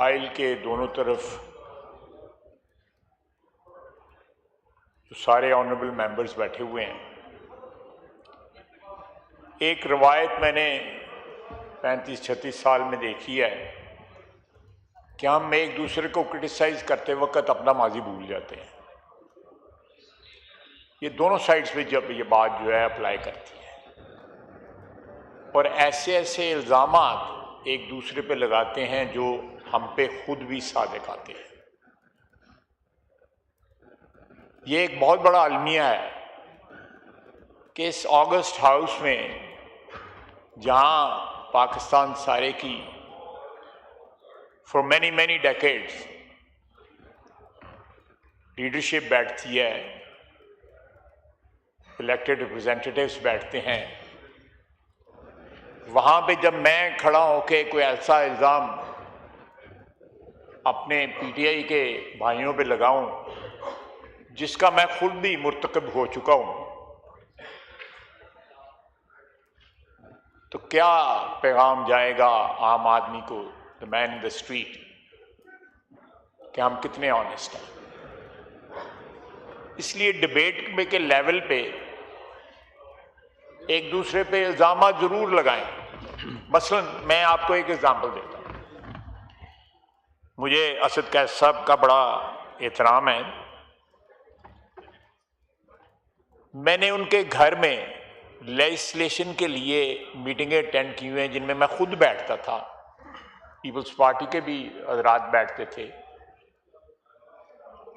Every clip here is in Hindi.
आइल के दोनों तरफ जो सारे ऑनरेबल मेंबर्स बैठे हुए हैं, एक रवायत मैंने 35-36 साल में देखी है कि हम एक दूसरे को क्रिटिसाइज करते वक्त अपना माजी भूल जाते हैं। ये दोनों साइड्स पे जब ये बात जो है अप्लाई करती है और ऐसे ऐसे इल्ज़ामात एक दूसरे पे लगाते हैं जो हम पे खुद भी सादिक आते हैं। ये एक बहुत बड़ा अलमिया है कि इस ऑगस्ट हाउस में जहां पाकिस्तान सारे की for many many decades leadership बैठती है, इलेक्टेड रिप्रेजेंटेटिव्स बैठते हैं, वहां पे जब मैं खड़ा होके कोई ऐसा इल्ज़ाम अपने पीटीआई के भाइयों पे लगाऊं जिसका मैं खुद भी मुर्तकब हो चुका हूं, तो क्या पैगाम जाएगा आम आदमी को, the man in the street, कि हम कितने ऑनेस्ट हैं। इसलिए डिबेट में के लेवल पे एक दूसरे पे इल्जाम जरूर लगाएं। मसलन मैं आपको एक एग्जांपल देता हूं। मुझे असद कैफ साहब का बड़ा एहतराम है। मैंने उनके घर में लेजिस्लेशन के लिए मीटिंगें अटेंड की हुई हैं जिनमें मैं खुद बैठता था, पीपल्स पार्टी के भी हजरात बैठते थे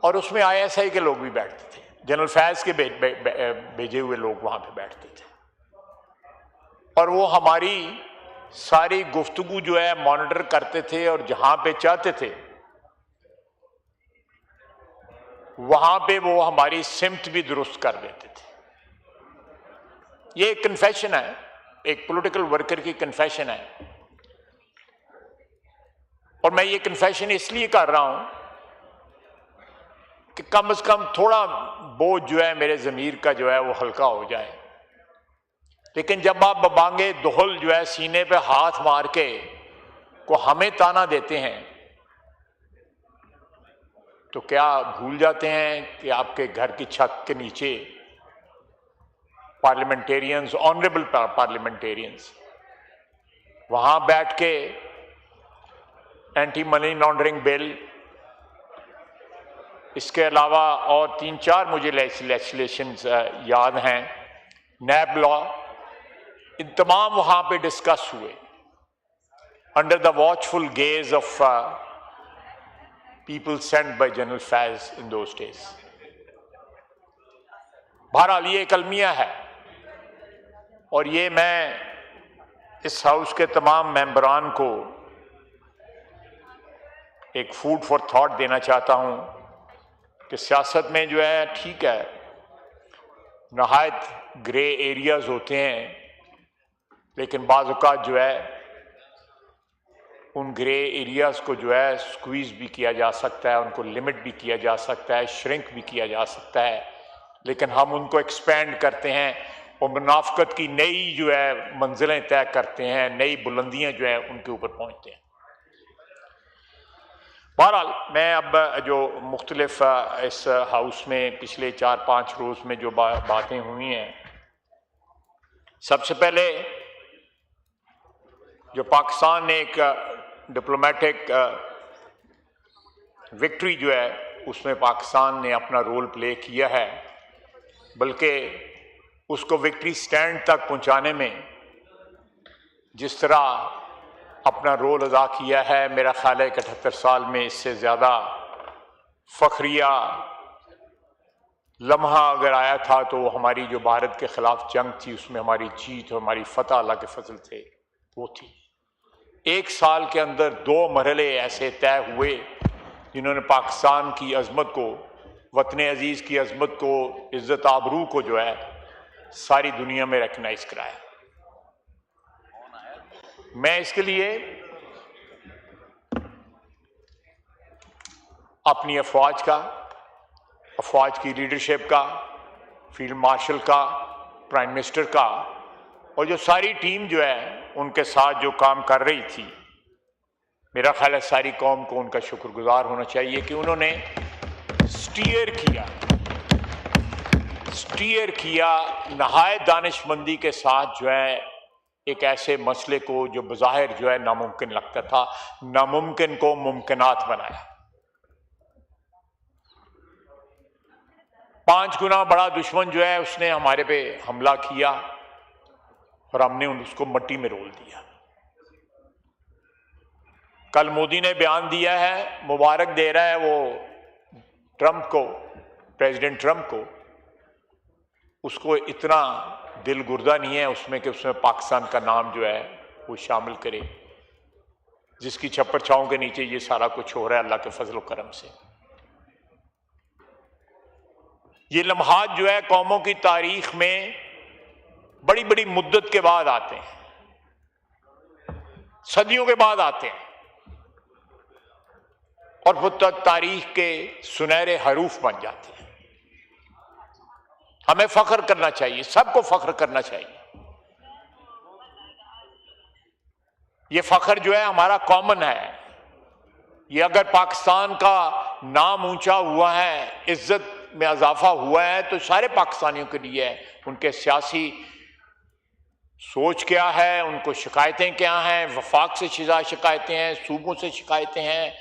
और उसमें ISI के लोग भी बैठते थे, जनरल फैज के भेजे हुए लोग वहां पे बैठते थे और वो हमारी सारी गुफ्तगू जो है मॉनिटर करते थे और जहां पे चाहते थे वहां पे वो हमारी सिमत भी दुरुस्त कर देते थे। ये एक कन्फेशन है, एक पॉलिटिकल वर्कर की कन्फेशन है और मैं ये कन्फेशन इसलिए कर रहा हूं कि कम से कम थोड़ा बोझ जो है मेरे ज़मीर का जो है वो हल्का हो जाए। लेकिन जब आप बबांगे दोहल जो है सीने पे हाथ मार के को हमें ताना देते हैं तो क्या भूल जाते हैं कि आपके घर की छत के नीचे पार्लियामेंटेरियंस, ऑनरेबल पार्लियामेंटेरियंस, वहां बैठ के एंटी मनी लॉन्ड्रिंग बिल, इसके अलावा और 3-4 मुझे लेजिस्लेशंस याद हैं, नैब लॉ, इन तमाम वहां पे डिस्कस हुए under the watchful gauge of people sent by general Faiz in those days. बहरहाल ये एक अलमिया है और ये मैं इस हाउस के तमाम मेंबरान को एक फूड फॉर थॉट देना चाहता हूं कि सियासत में जो है ठीक है नहायत ग्रे एरियाज होते हैं, लेकिन बाज़ औक़ात जो है उन ग्रे एरियाज को जो है स्क्वीज भी किया जा सकता है, उनको लिमिट भी किया जा सकता है, श्रिंक भी किया जा सकता है, लेकिन हम उनको एक्सपेंड करते हैं और मुनाफ़क़त की नई जो है मंजिलें तय करते हैं, नई बुलंदियां जो है उनके ऊपर पहुंचते हैं। बहरहाल मैं अब जो मुख्तलिफ इस हाउस में पिछले 4-5 रोज़ में जो बातें हुई हैं, सबसे पहले जो पाकिस्तान ने एक डिप्लोमेटिक विक्ट्री जो है उसमें पाकिस्तान ने अपना रोल प्ले किया है, बल्कि उसको विक्ट्री स्टैंड तक पहुंचाने में जिस तरह अपना रोल अदा किया है, मेरा ख्याल है 78 साल में इससे ज़्यादा फखरिया लम्हा अगर आया था तो हमारी जो भारत के ख़िलाफ़ जंग थी उसमें हमारी जीत और हमारी फतह अल्लाह के फजल थे वो थी। 1 साल के अंदर 2 मरहले ऐसे तय हुए जिन्होंने पाकिस्तान की अज़मत को, वतन अजीज़ की अज़मत को, इज़्ज़त आबरू को जो है सारी दुनिया में रिकग्नाइज कराया। मैं इसके लिए अपनी अफवाज की लीडरशिप का, फील्ड मार्शल का, प्राइम मिनिस्टर का और जो सारी टीम जो है उनके साथ जो काम कर रही थी, मेरा ख्याल है सारी कौम को उनका शुक्रगुजार होना चाहिए कि उन्होंने स्टीयर किया नहायत दानिशमंदी के साथ जो है एक ऐसे मसले को जो बज़ाहिर जो है नामुमकिन लगता था, नामुमकिन को मुमकिनात बनाया। 5 गुना बड़ा दुश्मन जो है उसने हमारे पे हमला किया और हमने उसको मट्टी में रोल दिया। कल मोदी ने बयान दिया है, मुबारक दे रहा है वो ट्रंप को, प्रेसिडेंट ट्रंप को। उसको इतना दिल गुर्दा नहीं है उसमें कि उसमें पाकिस्तान का नाम जो है वो शामिल करे, जिसकी छप्पर छांव के नीचे ये सारा कुछ हो रहा है अल्लाह के फजल करम से। ये लम्हात जो है कौमों की तारीख में बड़ी बड़ी मुद्दत के बाद आते हैं, सदियों के बाद आते हैं, और वो तारीख के सुनहरे हरूफ बन जाते हैं। हमें फख्र करना चाहिए, सबको फख्र करना चाहिए। ये फख्र जो है हमारा कॉमन है। ये अगर पाकिस्तान का नाम ऊंचा हुआ है, इज्जत में इजाफा हुआ है, तो सारे पाकिस्तानियों के लिए है। उनके सियासी सोच क्या है, उनको शिकायतें क्या हैं, वफाक से शिकायतें हैं, सूबों से शिकायतें हैं,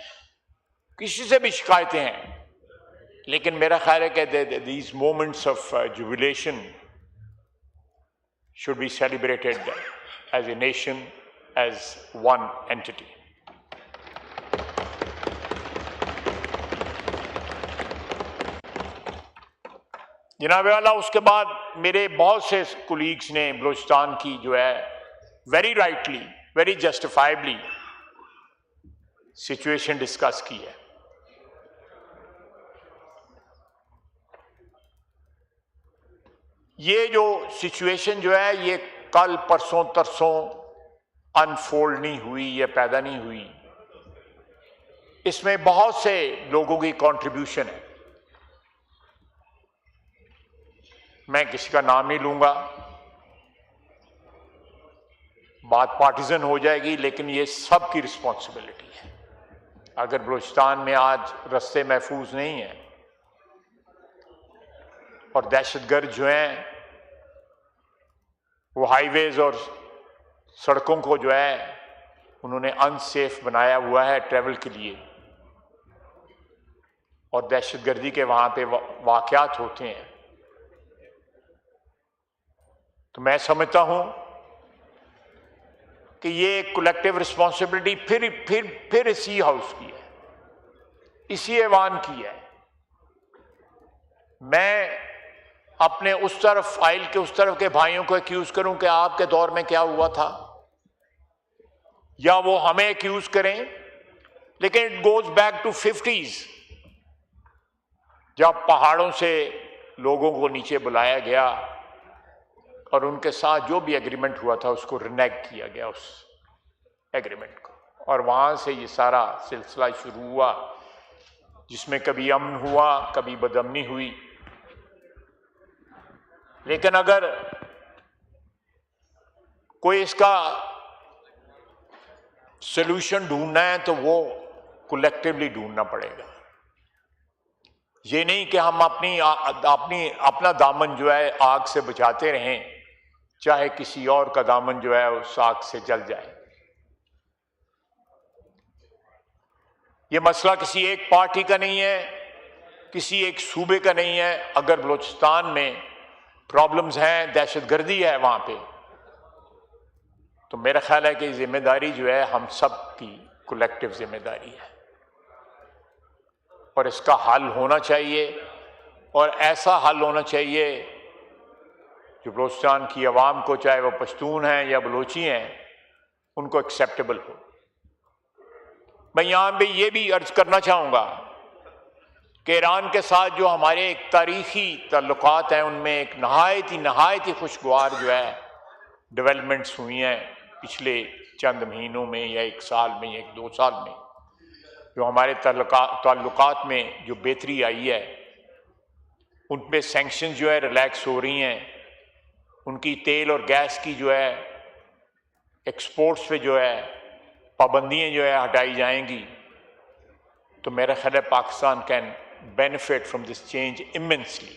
किसी से भी शिकायतें हैं। लेकिन मेरा ख्याल है कि these moments of jubilation should be celebrated as a nation, as one entity. जनाब वाला, उसके बाद मेरे बहुत से कोलीग्स ने बलूचिस्तान की जो है very rightly, very justifiably situation discuss की है। ये जो सिचुएशन जो है ये कल परसों तरसों अनफोल्ड नहीं हुई, ये पैदा नहीं हुई। इसमें बहुत से लोगों की कंट्रीब्यूशन है। मैं किसी का नाम नहीं लूंगा, बात पार्टीजन हो जाएगी, लेकिन ये सबकी रिस्पॉन्सिबिलिटी है। अगर बलूचिस्तान में आज रास्ते महफूज नहीं है और दहशतगर्द जो हैं वो हाईवेज और सड़कों को जो है उन्होंने अनसेफ बनाया हुआ है ट्रैवल के लिए, और दहशतगर्दी के वहां पे वाकयात होते हैं, तो मैं समझता हूं कि ये एक कलेक्टिव रिस्पॉन्सिबिलिटी फिर इसी हाउस की है, इसी ऐवान की है। मैं अपने उस तरफ फाइल के उस तरफ के भाइयों को एक्यूज करूं कि आपके दौर में क्या हुआ था, या वो हमें एक्यूज करें, लेकिन it goes back to 50s, जब पहाड़ों से लोगों को नीचे बुलाया गया और उनके साथ जो भी एग्रीमेंट हुआ था उसको रिनेग किया गया, उस एग्रीमेंट को, और वहां से ये सारा सिलसिला शुरू हुआ, जिसमें कभी अमन हुआ, कभी बदअमनी हुई। लेकिन अगर कोई इसका सॉल्यूशन ढूंढना है तो वो कलेक्टिवली ढूंढना पड़ेगा। ये नहीं कि हम अपना दामन जो है आग से बचाते रहें, चाहे किसी और का दामन जो है उस आग से जल जाए। ये मसला किसी एक पार्टी का नहीं है, किसी एक सूबे का नहीं है। अगर बलूचिस्तान में प्रॉब्लम्स हैं, दहशतगर्दी है वहां पे, तो मेरा ख्याल है कि जिम्मेदारी जो है हम सब की कलेक्टिव जिम्मेदारी है, और इसका हल होना चाहिए, और ऐसा हल होना चाहिए जो बलूचिस्तान की आवाम को, चाहे वो पश्तून हैं या बलोची हैं, उनको एक्सेप्टेबल हो। मैं यहां पे ये भी अर्ज करना चाहूंगा कि ईरान के साथ जो हमारे एक तारीखी ताल्लुकात हैं, उनमें एक नहायत ही खुशगवार जो है डेवलपमेंट्स हुई हैं पिछले चंद महीनों में, या 1 साल में, या 1-2 साल में। जो हमारे ताल्लुकात में जो बेहतरी आई है, उन पे सैंक्शन जो है रिलैक्स हो रही हैं, उनकी तेल और गैस की जो है एक्सपोर्ट्स पे जो है पाबंदियां जो है हटाई जाएंगी, तो मेरा ख्याल है Pakistan can benefit from this change immensely,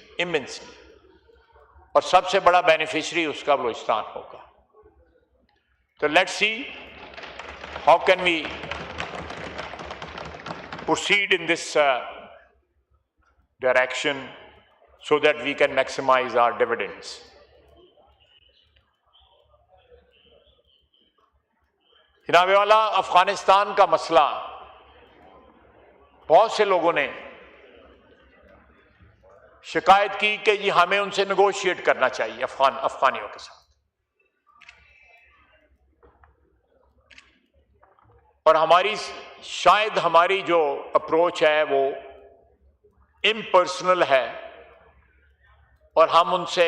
और सबसे बड़ा बेनिफिशियरी उसका बलूचिस्तान होगा। तो let's see how can we proceed in this direction so that we can maximize our dividends. जनाब वाला, अफगानिस्तान का मसला बहुत से लोगों ने शिकायत की कि जी हमें उनसे नेगोशिएट करना चाहिए अफगानियों के साथ, और शायद हमारी जो अप्रोच है वो इम्पर्सनल है और हम उनसे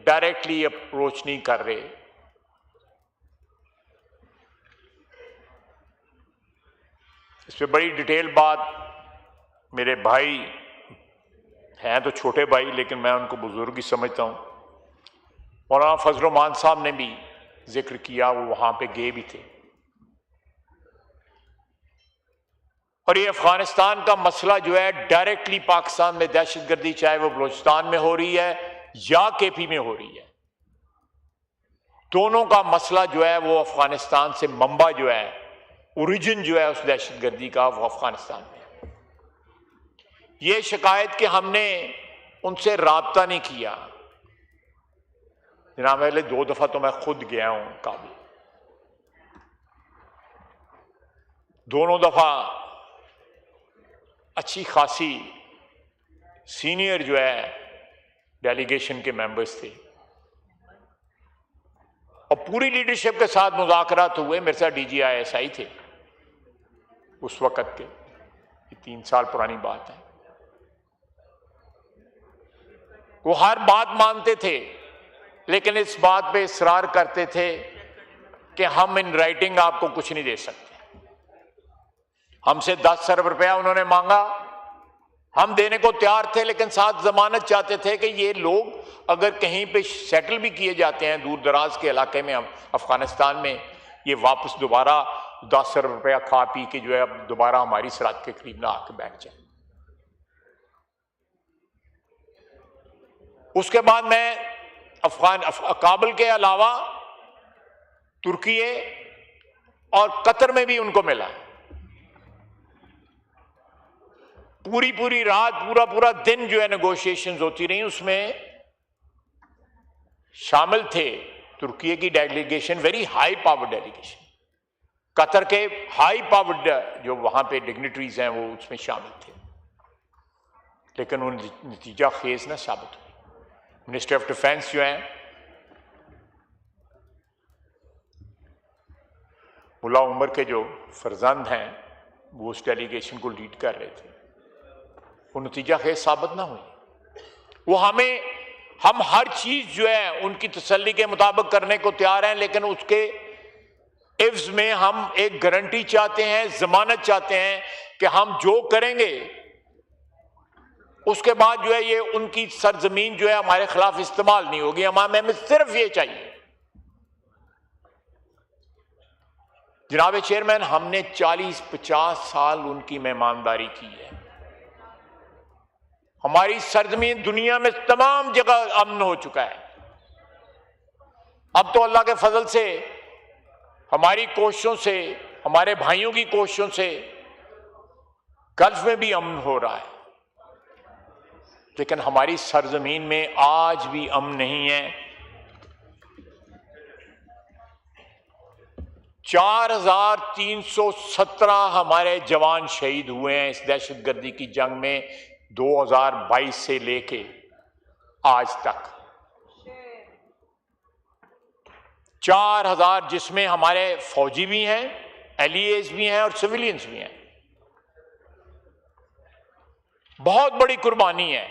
डायरेक्टली अप्रोच नहीं कर रहे। इस पर बड़ी डिटेल बात मेरे भाई हैं, तो छोटे भाई, लेकिन मैं उनको बुजुर्ग ही समझता हूँ, मौलाना फजल रहमान साहब ने भी जिक्र किया, वो वहां पे गए भी थे। और ये अफगानिस्तान का मसला जो है डायरेक्टली पाकिस्तान में दहशतगर्दी, चाहे वो बलूचिस्तान में हो रही है या केपी में हो रही है, दोनों का मसला जो है वो अफगानिस्तान से मंबा जो है, ओरिजिन जो है उस दहशतगर्दी का, वो अफगानिस्तान में। ये शिकायत कि हमने उनसे राब्ता नहीं किया, जनाब पहले 2 दफा तो मैं खुद गया हूं काबुल, दोनों दफा अच्छी खासी सीनियर जो है डेलीगेशन के मेंबर्स थे और पूरी लीडरशिप के साथ मुज़ाकरात हुए। मेरे साथ DGISI थे उस वक़्त के, 3 साल पुरानी बात है। वो हर बात मानते थे, लेकिन इस बात पे इसरार करते थे कि हम इन राइटिंग आपको कुछ नहीं दे सकते। हमसे 10 अरब रुपया उन्होंने मांगा, हम देने को तैयार थे, लेकिन साथ जमानत चाहते थे कि ये लोग अगर कहीं पे सेटल भी किए जाते हैं दूर दराज के इलाके में, अफगानिस्तान में, ये वापस दोबारा 10 अरब रुपया खा पी के जो है अब दोबारा हमारी सरहद के करीब ना आके बैठ जाए। उसके बाद मैं काबुल के अलावा तुर्की और कतर में भी उनको मिला। पूरी रात, पूरा दिन जो है नेगोशिएशंस होती रही। उसमें शामिल थे तुर्की की delegation, very high power delegation, Qatar के हाई पावर्ड जो वहां पे डिग्निटरीज हैं वो उसमें शामिल थे, लेकिन उन नतीजा खेज ना साबित हुई। मिनिस्टर ऑफ डिफेंस जो हैं मुल्ला उमर के जो फर्जंद हैं वो उस डेलीगेशन को लीड कर रहे थे, वो नतीजा खेज साबित ना हुई। वो हम हर चीज जो है उनकी तसल्ली के मुताबिक करने को तैयार हैं, लेकिन उसके इव्ज में हम एक गारंटी चाहते हैं, जमानत चाहते हैं कि हम जो करेंगे उसके बाद जो है ये उनकी सरजमीन जो है हमारे खिलाफ इस्तेमाल नहीं होगी। हमें सिर्फ ये चाहिए। जनाब चेयरमैन, हमने 40-50 साल उनकी मेहमानदारी की है। हमारी सरजमीन दुनिया में तमाम जगह अमन हो चुका है। अब तो अल्लाह के फजल से, हमारी कोशिशों से, हमारे भाइयों की कोशिशों से गल्फ में भी अमन हो रहा है, लेकिन हमारी सरजमीन में आज भी अमन नहीं है। 4317 हमारे जवान शहीद हुए हैं इस दहशतगर्दी की जंग में 2022 से लेके आज तक। 4000 जिसमें हमारे फौजी भी हैं, LEAs भी हैं और सिविलियंस भी हैं। बहुत बड़ी कुर्बानी है।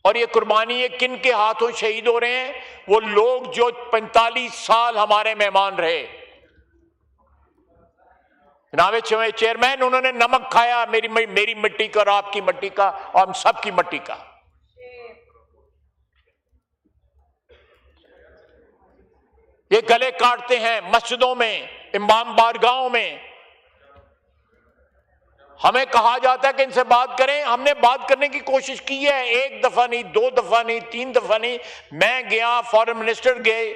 और ये कुर्बानी ये किन के हाथों शहीद हो रहे हैं? वो लोग जो 45 साल हमारे मेहमान रहे। जनाब चेयरमैन, उन्होंने नमक खाया मेरी मिट्टी का और आपकी मिट्टी का और हम सबकी मिट्टी का। ये गले काटते हैं मस्जिदों में, इमाम बारगाहों में, हमें कहा जाता है कि इनसे बात करें, हमने बात करने की कोशिश की है, एक दफा नहीं, दो दफा नहीं, तीन दफा नहीं। मैं गया, फॉरेन मिनिस्टर गए,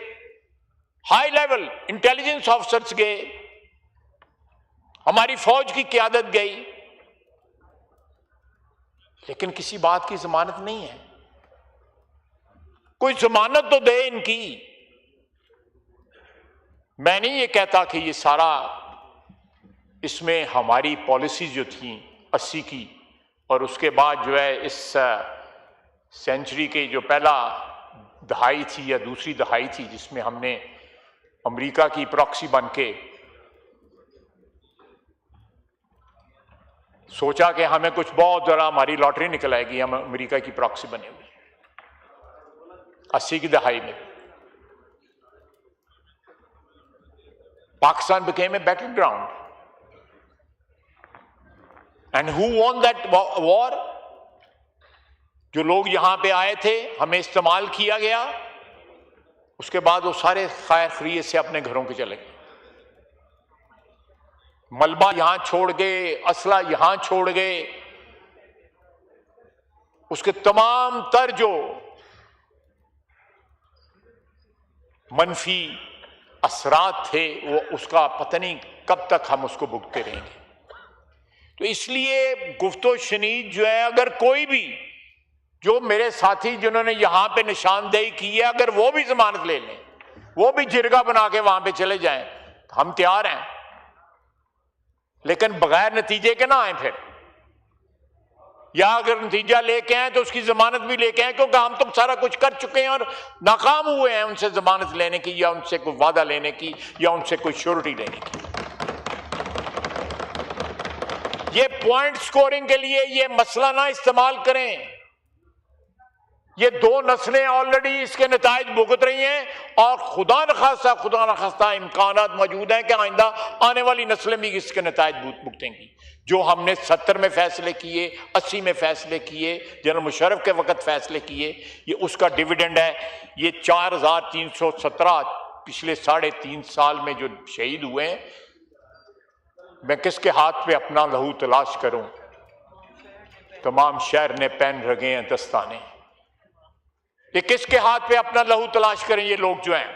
हाई लेवल इंटेलिजेंस ऑफिसर्स गए, हमारी फौज की क़यादत गई, लेकिन किसी बात की जमानत नहीं है। कोई जमानत तो दे इनकी। मैं नहीं ये कहता कि ये सारा, इसमें हमारी पॉलिसी जो थी 80 की, और उसके बाद जो है इस सेंचुरी के जो पहला दहाई थी या दूसरी दहाई थी, जिसमें हमने अमेरिका की प्रॉक्सी बन के सोचा कि हमें कुछ बहुत जरा हमारी लॉटरी निकल आएगी, हम अमेरिका की प्रॉक्सी बने हुए 80 की दहाई में। Pakistan became a battleground. And who won that war? जो लोग यहां पे आए थे, हमें इस्तेमाल किया गया, उसके बाद वो सारे खैर खैरियत से अपने घरों के चले गए। मलबा यहां छोड़ गए, असला यहां छोड़ गए, उसके तमाम तर जो मनफी असरात थे, वो उसका पता नहीं कब तक हम उसको भुगतते रहेंगे। तो इसलिए गुफ्तो शनीद जो है, अगर कोई भी जो मेरे साथी जिन्होंने यहां पे निशानदेही की है, अगर वो भी जमानत ले लें, वो भी जिरगा बना के वहां पे चले जाएं, तो हम तैयार हैं, लेकिन बगैर नतीजे के ना आए फिर। या अगर नतीजा लेके आए तो उसकी जमानत भी लेके आए, क्योंकि हम तो सारा कुछ कर चुके हैं और नाकाम हुए हैं उनसे जमानत लेने की, या उनसे कोई वादा लेने की, या उनसे कोई श्योरिटी लेने की। ये पॉइंट स्कोरिंग के लिए ये मसला ना इस्तेमाल करें। ये दो नस्लें ऑलरेडी इसके नताइज भुगत रही हैं, और खुदा न खास्ता इम्कानात मौजूद हैं कि आइंदा आने वाली नस्लें भी इसके नताइज भुगतेंगी। जो हमने 70 में फैसले किए, 80 में फैसले किए, जनरल मुशर्रफ के वक्त फैसले किए, ये उसका डिविडेंड है। ये 4317 पिछले 3.5 साल में जो शहीद हुए हैं, मैं किसके हाथ पे अपना लहू तलाश करूं? तमाम शहर ने पहन रखे हैं दस्ताने, ये किसके हाथ पे अपना लहू तलाश करें ये लोग जो हैं?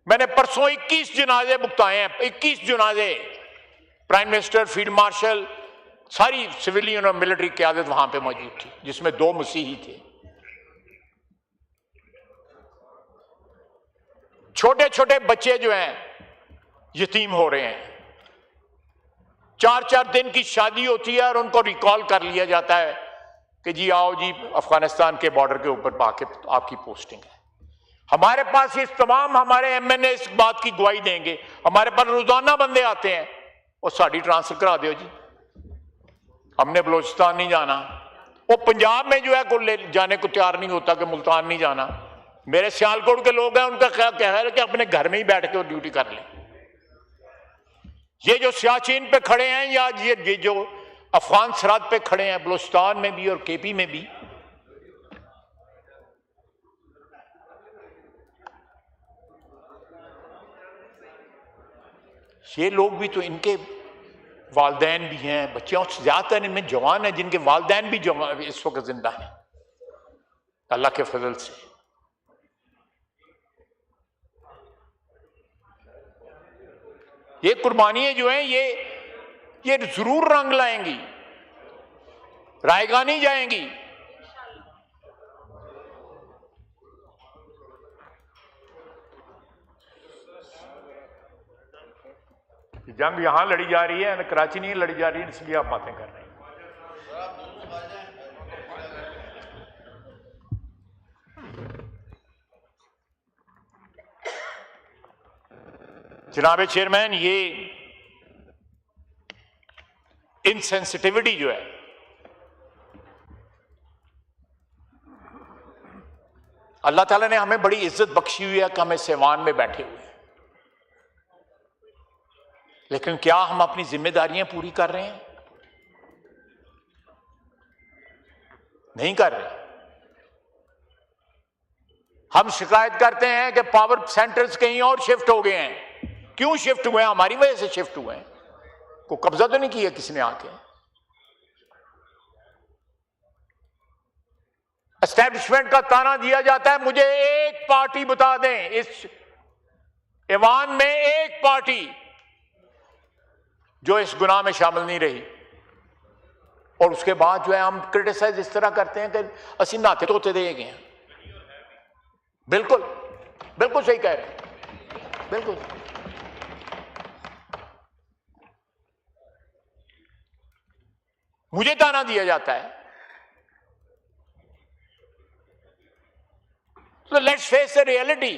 मैंने परसों 21 जनाजे भुगताए हैं, 21 जनाजे। प्राइम मिनिस्टर, फील्ड मार्शल, सारी सिविलियन और मिलिट्री क़यादत वहां पे मौजूद थी, जिसमें 2 मसीही थे। छोटे छोटे बच्चे जो हैं यतीम हो रहे हैं, 4-4 दिन की शादी होती है और उनको रिकॉल कर लिया जाता है कि जी आओ जी, अफगानिस्तान के बॉर्डर के ऊपर पाके आपकी पोस्टिंग है। हमारे पास ये तमाम हमारे MNA इस बात की गवाही देंगे। हमारे पास रोजाना बंदे आते हैं और साड़ी ट्रांसफर करा दो जी, हमने बलोचिस्तान नहीं जाना। वो पंजाब में जो है को ले जाने को तैयार नहीं होता कि मुल्तान नहीं जाना। मेरे सियालकोट के लोग हैं, उनका ख्याल है कि अपने घर में ही बैठ के वो ड्यूटी कर लें। ये जो सियाचिन पे खड़े हैं, या ये जो अफगान सरहद पे खड़े हैं, बलोचिस्तान में भी और KP में भी, ये लोग भी तो, इनके वालदैन भी हैं, बच्चों से ज्यादातर इनमें जवान हैं जिनके वालदैन भी जवान इस वक्त जिंदा हैं अल्लाह के फजल से। ये कुर्बानियां जो हैं ये जरूर रंग लाएंगी, रायगानी जाएंगी। जंग यहां लड़ी जा रही है, कराची नहीं लड़ी जा रही है, इसलिए आप बातें कर रहे हैं। जनाब चेयरमैन, ये इनसेंसिटिविटी जो है, अल्लाह ताला ने हमें बड़ी इज्जत बख्शी हुई है कि हमें सेवान में बैठे हुए हैं, लेकिन क्या हम अपनी जिम्मेदारियां पूरी कर रहे हैं? नहीं कर रहे। हम शिकायत करते हैं कि पावर सेंटर्स कहीं और शिफ्ट हो गए हैं। क्यों शिफ्ट हुए हैं? हमारी वजह से शिफ्ट हुए हैं। को कब्जा तो नहीं किया किसी ने आके? एस्टैब्लिशमेंट का ताना दिया जाता है। मुझे एक पार्टी बता दें इस ईवान में, एक पार्टी जो इस गुनाह में शामिल नहीं रही। और उसके बाद जो है हम क्रिटिसाइज इस तरह करते हैं कि असि नहाते धोते दे गए हैं। बिल्कुल बिल्कुल सही कह रहे हैं, बिल्कुल। मुझे ताना दिया जाता है। तो लेट्स फेस द रियलिटी।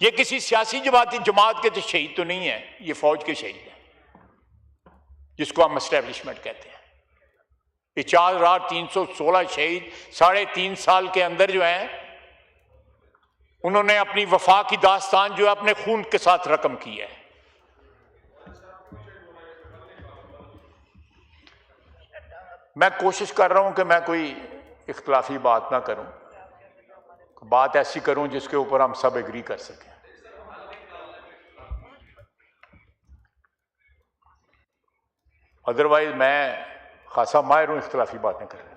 ये किसी सियासी जमात के तो शहीद तो नहीं है, ये फौज के शहीद है, जिसको हम एस्टैब्लिशमेंट कहते हैं। ये 4316 शहीद 3.5 साल के अंदर जो है, उन्होंने अपनी वफा की दास्तान जो है अपने खून के साथ रकम की है। मैं कोशिश कर रहा हूं कि मैं कोई इख्तिलाफी बात ना करूं, बात ऐसी करूं जिसके ऊपर हम सब एग्री कर सकें। अदरवाइज मैं खासा माहिर हूं इख्तिलाफी बातें करने में।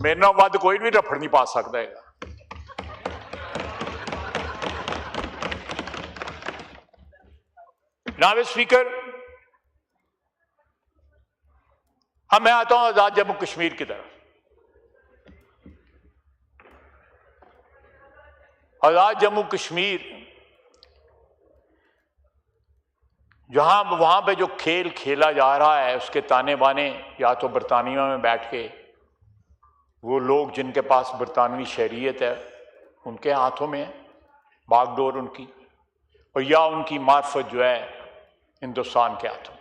मेरे नाल वध कोई भी रफड़ नहीं पा सकता है। जनाब स्पीकर, मैं आता हूं आजाद जम्मू कश्मीर की तरफ। आजाद जम्मू कश्मीर वहां पे जो खेल खेला जा रहा है, उसके ताने बाने या तो बरतानिया में बैठ के वो लोग जिनके पास बरतानवी शहरियत है उनके हाथों में है बागडोर उनकी, और या उनकी मार्फत जो है हिंदुस्तान के हाथों में।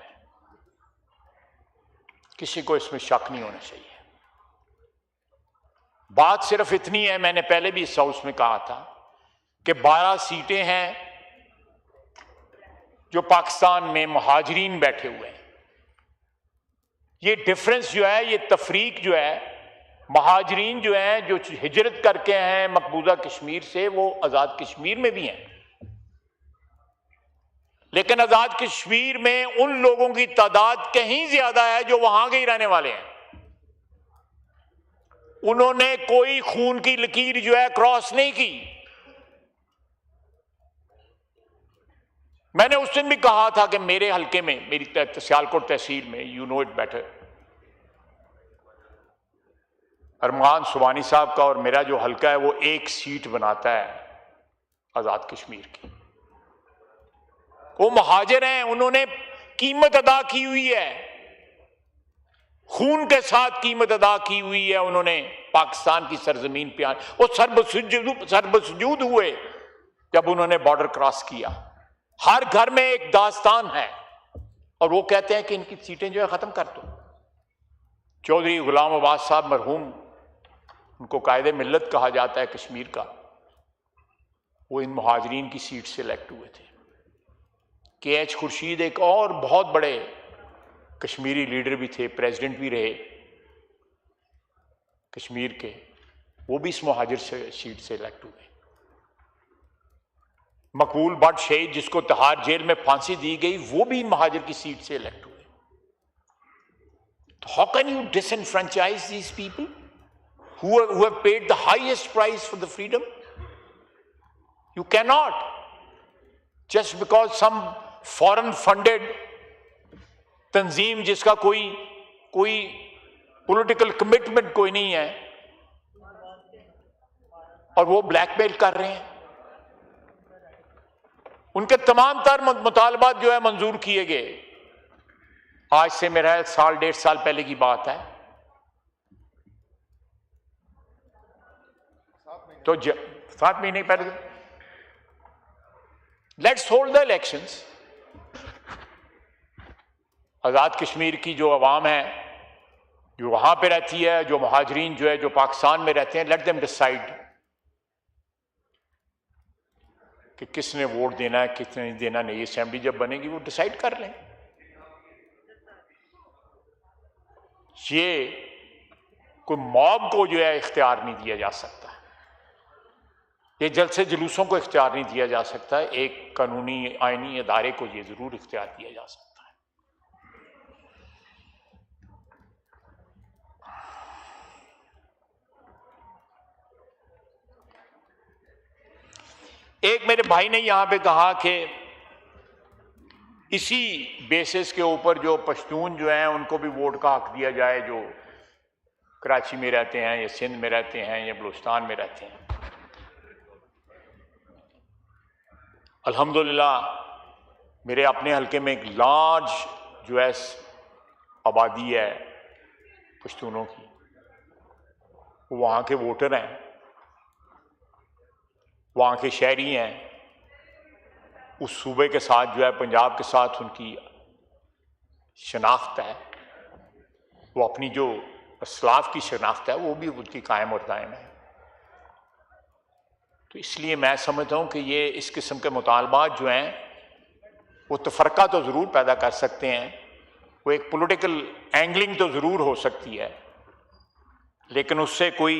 किसी को इसमें शक नहीं होना चाहिए। बात सिर्फ इतनी है, मैंने पहले भी इस हाउस में कहा था कि 12 सीटें हैं जो पाकिस्तान में मुहाजिरीन बैठे हुए हैं। ये डिफरेंस जो है, ये तफरीक जो है, मुहाजिरीन जो हैं जो हिजरत करके हैं मकबूजा कश्मीर से, वो आज़ाद कश्मीर में भी हैं। लेकिन आज़ाद कश्मीर में उन लोगों की तादाद कहीं ज्यादा है जो वहां के ही रहने वाले हैं। उन्होंने कोई खून की लकीर जो है क्रॉस नहीं की। मैंने उस दिन भी कहा था कि मेरे हल्के में, मेरी सियालकोट तहसील में, यू नो इट बेटर, अरमान सुबानी साहब का और मेरा जो हल्का है वो एक सीट बनाता है आजाद कश्मीर की। वो मुहाजिर हैं, उन्होंने कीमत अदा की हुई है, खून के साथ कीमत अदा की हुई है उन्होंने पाकिस्तान की सरजमीन पे। वो सर्बसुजूद हुए जब उन्होंने बॉर्डर क्रॉस किया। हर घर में एक दास्तान है, और वो कहते हैं कि इनकी सीटें जो है खत्म कर दो। चौधरी गुलाम अब्बास साहब मरहूम, उनको कायदे मिल्लत कहा जाता है कश्मीर का, वो इन मुहाजिरीन की सीट से इलेक्ट हुए थे। KH खुर्शीद एक और बहुत बड़े कश्मीरी लीडर भी थे, प्रेसिडेंट भी रहे कश्मीर के, वो भी इस मुहाजिर सीट से इलेक्ट हुए। मकबूल भट्ट शहीद, जिसको तिहाड़ जेल में फांसी दी गई, वो भी मुहाजिर की सीट से इलेक्ट हुए। तो how can you डिसएनफ्रेंचाइज these people who have paid the highest price for the freedom? You cannot, just because some foreign funded तंजीम जिसका कोई पॉलिटिकल कमिटमेंट कोई नहीं है और वो ब्लैकमेल कर रहे हैं, उनके तमाम तर मुतालबात जो है मंजूर किए गए। आज से मेरा 1.5 साल पहले की बात है। तो 7 महीने पहले, लेट्स होल्ड द इलेक्शंस। आजाद कश्मीर की जो अवाम है, जो वहां पे रहती है, जो मुहाजिरीन जो है जो पाकिस्तान में रहते हैं, लेट देम डिसाइड कि किसने वोट देना है, किसने नहीं देना। नई असेंबली जब बनेगी वो डिसाइड कर लें। ये कोई मॉब को जो है इख्तियार नहीं दिया जा सकता। ये जलसे जुलूसों को इख्तियार नहीं दिया जा सकता, एक कानूनी आईनी इदारे को ये जरूर इख्तियार दिया जा सकता है। एक मेरे भाई ने यहां पे कहा कि इसी बेसिस के ऊपर जो पश्तून जो हैं उनको भी वोट का हक दिया जाए, जो कराची में रहते हैं या सिंध में रहते हैं या बलूचिस्तान में रहते हैं। अल्हम्दुलिल्लाह मेरे अपने हल्के में एक लार्ज जो है आबादी है पश्तूनों की, वो वहाँ के वोटर हैं, वहाँ के शहरी हैं। उस सूबे के साथ जो है पंजाब के साथ उनकी शनाख्त है, वो अपनी जो असलाफ की शनाख्त है वो भी उनकी कायम और दायम है। तो इसलिए मैं समझता हूँ कि ये इस किस्म के मुतालबात जो हैं वो तफरका तो ज़रूर पैदा कर सकते हैं, वो एक पॉलिटिकल एंगलिंग तो ज़रूर हो सकती है, लेकिन उससे कोई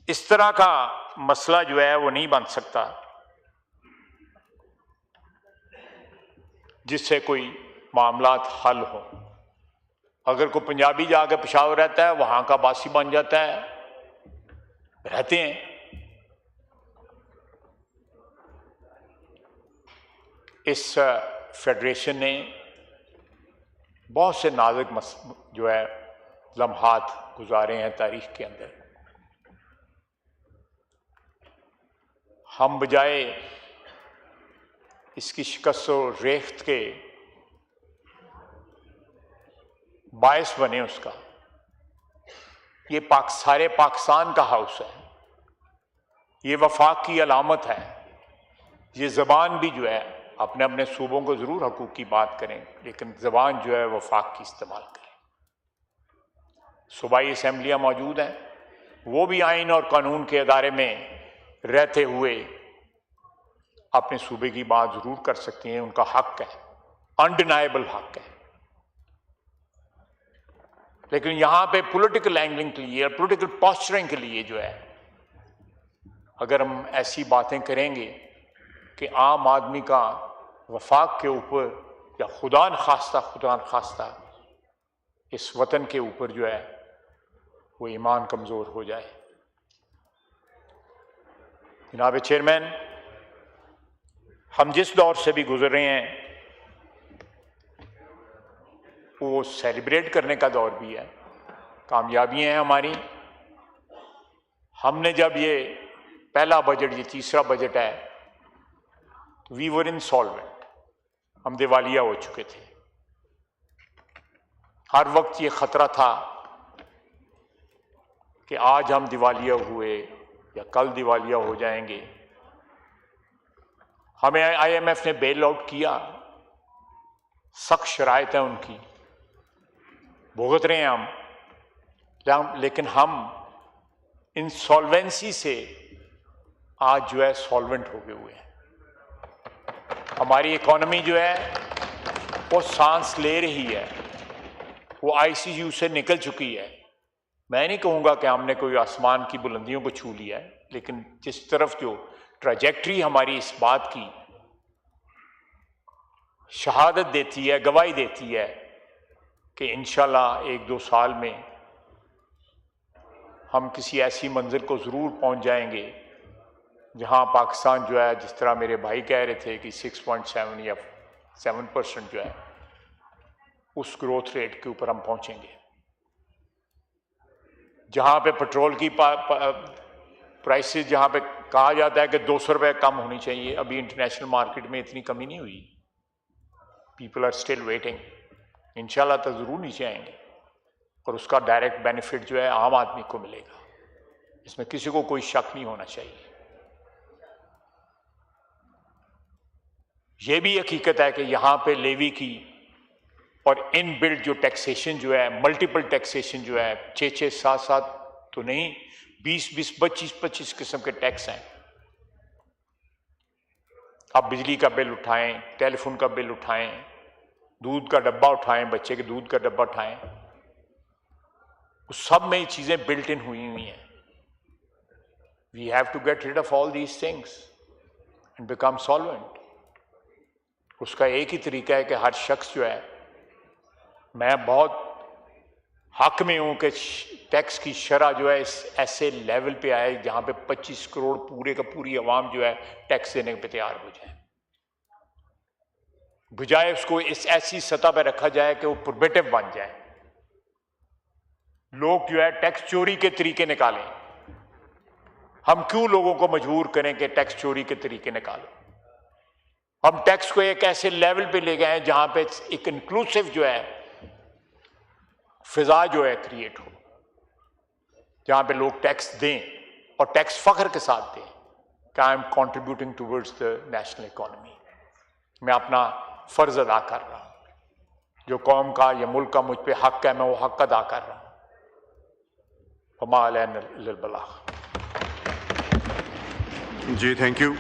इस तरह का मसला जो है वो नहीं बन सकता जिससे कोई मामलात हल हो। अगर कोई पंजाबी जाके पेशावर रहता है, वहाँ का बासी बन जाता है, रहते हैं। इस फेडरेशन ने बहुत से नाजुक जो है लम्हात गुजारे हैं तारीख के अंदर। हम बजाय इसकी शिकस्त और रेख्त के बायस बने उसका। ये सारे पाकिस्तान का हाउस है, ये वफाक की अलामत है। ये ज़बान भी जो है अपने अपने सूबों को ज़रूर हकूक़ की बात करें, लेकिन ज़बान जो है वफाक की इस्तेमाल करें। सूबाई असम्बलियाँ मौजूद हैं, वो भी आइन और कानून के अदारे में रहते हुए अपने सूबे की बात ज़रूर कर सकती हैं, उनका हक है, अनडिनाइबल हक है। लेकिन यहाँ पे पॉलिटिकल एंगलिंग के लिए, पॉलिटिकल पॉस्चरिंग के लिए जो है, अगर हम ऐसी बातें करेंगे कि आम आदमी का वफाक के ऊपर या खुदा न खास्ता इस वतन के ऊपर जो है वो ईमान कमज़ोर हो जाए। जनाब चेयरमैन, हम जिस दौर से भी गुजर रहे हैं वो सेलिब्रेट करने का दौर भी है, कामयाबियां हैं हमारी। हमने जब ये पहला बजट, ये तीसरा बजट है, तो वी वर इनसॉल्वेंट, हम दिवालिया हो चुके थे। हर वक्त ये खतरा था कि आज हम दिवालिया हुए या कल दिवालिया हो जाएंगे। हमें IMF ने बेल आउट किया, सख्त शराइत है उनकी, भुगत रहे हैं हम, लेकिन हम इंसॉल्वेंसी से आज जो है सॉल्वेंट हो गए हुए हैं। हमारी इकोनॉमी जो है वो सांस ले रही है, वो ICU से निकल चुकी है। मैं नहीं कहूँगा कि हमने कोई आसमान की बुलंदियों को छू लिया है, लेकिन जिस तरफ जो ट्रैजेक्टरी हमारी इस बात की शहादत देती है, गवाही देती है कि इंशाल्लाह 1-2 साल में हम किसी ऐसी मंजिल को ज़रूर पहुंच जाएंगे जहां पाकिस्तान जो है, जिस तरह मेरे भाई कह रहे थे कि 6.7 या 7% जो है उस ग्रोथ रेट के ऊपर हम पहुंचेंगे। जहां पे पेट्रोल की प्राइसेस, जहां पे कहा जाता है कि 200 रुपये कम होनी चाहिए, अभी इंटरनेशनल मार्केट में इतनी कमी नहीं हुई। People are still waiting. इंशाल्लाह तो ज़रूर नीचे आएंगे और उसका डायरेक्ट बेनिफिट जो है आम आदमी को मिलेगा, इसमें किसी को कोई शक नहीं होना चाहिए। यह भी हकीकत है कि यहाँ पे लेवी की और इन बिल्ड जो टैक्सेशन जो है, मल्टीपल टैक्सेशन जो है, 6-6, 7-7 तो नहीं, 20-20, 25-25 किस्म के टैक्स हैं। आप बिजली का बिल उठाएं, टेलीफोन का बिल उठाएं, दूध का डब्बा उठाएं, बच्चे के दूध का डब्बा उठाएं, उस सब में ये चीज़ें बिल्ट इन हुई हैं। We have to get rid of all these things and become solvent. उसका एक ही तरीका है कि हर शख्स जो है, मैं बहुत हक में हूं कि टैक्स की शरह जो है इस ऐसे लेवल पे आए जहां पे 25 करोड़ पूरे का पूरी आवाम जो है टैक्स देने पे तैयार हो जाए, बजाय उसको इस ऐसी सतह पे रखा जाए कि वो प्रोहिबिटिव बन जाए। लोग जो है टैक्स चोरी के तरीके निकालें। हम क्यों लोगों को मजबूर करें कि टैक्स चोरी के तरीके निकालो? हम टैक्स को एक ऐसे लेवल पे ले गए हैं जहां पे एक इंक्लूसिव जो है फिजा जो है क्रिएट हो, जहां पे लोग टैक्स दें और टैक्स फख्र के साथ दें कि I am contributing towards the national economy. मैं अपना फर्ज अदा कर रहा हूं, जो कौम का या मुल्क का मुझ पे हक है, मैं वो हक अदा कर रहा हूं। जी, थैंक यू।